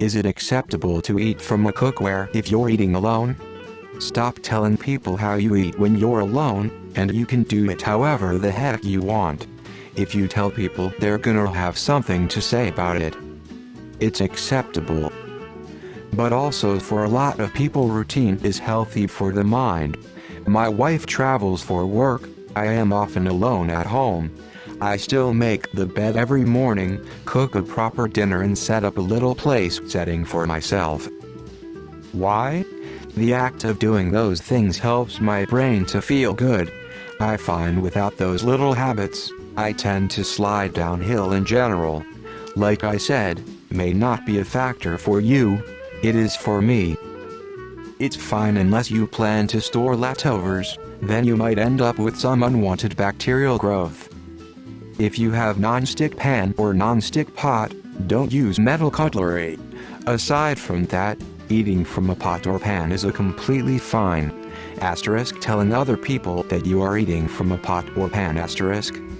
Is it acceptable to eat from a cookware if you're eating alone? Stop telling people how you eat when you're alone, and you can do it however the heck you want. If you tell people, they're gonna have something to say about it. It's acceptable. But also for a lot of people, routine is healthy for the mind. My wife travels for work, I am often alone at home. I still make the bed every morning, cook a proper dinner and set up a little place setting for myself. Why? The act of doing those things helps my brain to feel good. I find without those little habits, I tend to slide downhill in general. Like I said, may not be a factor for you, it is for me. It's fine unless you plan to store leftovers, then you might end up with some unwanted bacterial growth. If you have non-stick pan or non-stick pot, don't use metal cutlery. Aside from that, eating from a pot or pan is a completely fine. Telling other people that you are eating from a pot or pan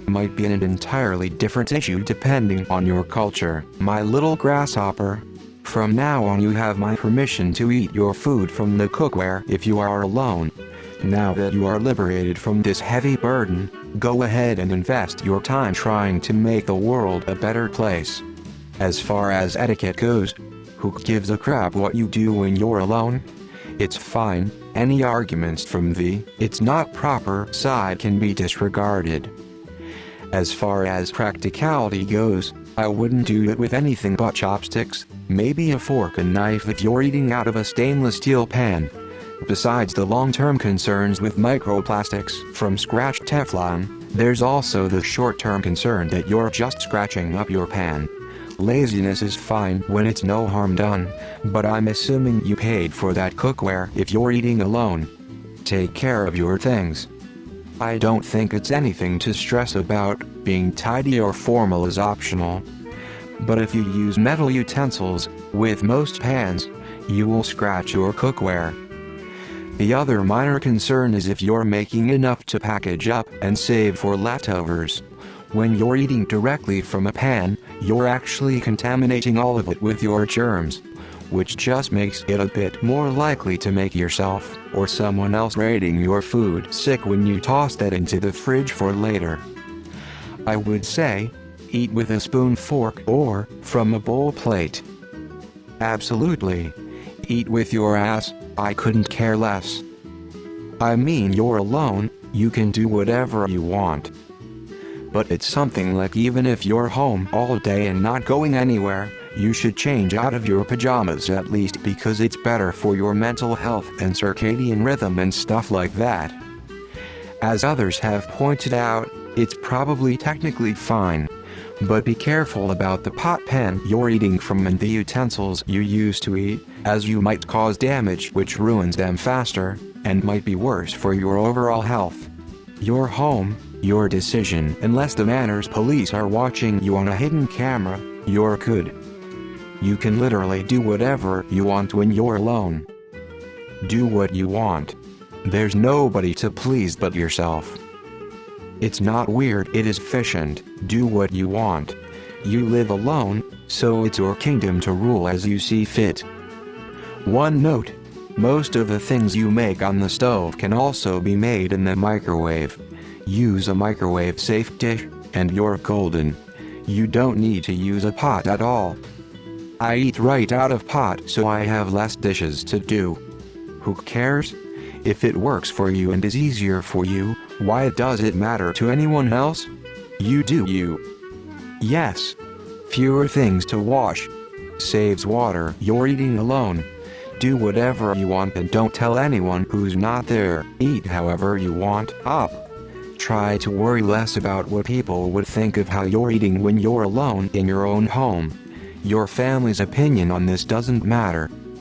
might be an entirely different issue depending on your culture. My little grasshopper. From now on you have my permission to eat your food from the cookware if you are alone. Now that you are liberated from this heavy burden, go ahead and invest your time trying to make the world a better place. As far as etiquette goes, who gives a crap what you do when you're alone? It's fine, any arguments from the "it's not proper" side can be disregarded. As far as practicality goes, I wouldn't do it with anything but chopsticks, maybe a fork and knife if you're eating out of a stainless steel pan. Besides the long-term concerns with microplastics from scratched Teflon, there's also the short-term concern that you're just scratching up your pan. Laziness is fine when it's no harm done, but I'm assuming you paid for that cookware if you're eating alone. Take care of your things. I don't think it's anything to stress about, being tidy or formal is optional. But if you use metal utensils, with most pans, you will scratch your cookware. The other minor concern is if you're making enough to package up and save for leftovers. When you're eating directly from a pan, you're actually contaminating all of it with your germs, which just makes it a bit more likely to make yourself, or someone else raiding your food, sick when you toss that into the fridge for later. I would say, eat with a spoon, fork, or from a bowl plate. Absolutely. Eat with your ass, I couldn't care less. I mean, you're alone, you can do whatever you want. But it's something like even if you're home all day and not going anywhere, you should change out of your pajamas at least, because it's better for your mental health and circadian rhythm and stuff like that. As others have pointed out, it's probably technically fine. But be careful about the pot pan you're eating from and the utensils you use to eat, as you might cause damage which ruins them faster, and might be worse for your overall health. Your home, your decision. Unless the manners police are watching you on a hidden camera, you're good. You can literally do whatever you want when you're alone. Do what you want. There's nobody to please but yourself. It's not weird, it is efficient. Do what you want. You live alone, so it's your kingdom to rule as you see fit. One note: most of the things you make on the stove can also be made in the microwave. Use a microwave-safe dish, and you're golden. You don't need to use a pot at all. I eat right out of pot so I have less dishes to do. Who cares? If it works for you and is easier for you, why does it matter to anyone else? You do you. Yes. Fewer things to wash. Saves water. You're eating alone. Do whatever you want and don't tell anyone who's not there. Eat however you want. Up. Try to worry less about what people would think of how you're eating when you're alone in your own home. Your family's opinion on this doesn't matter.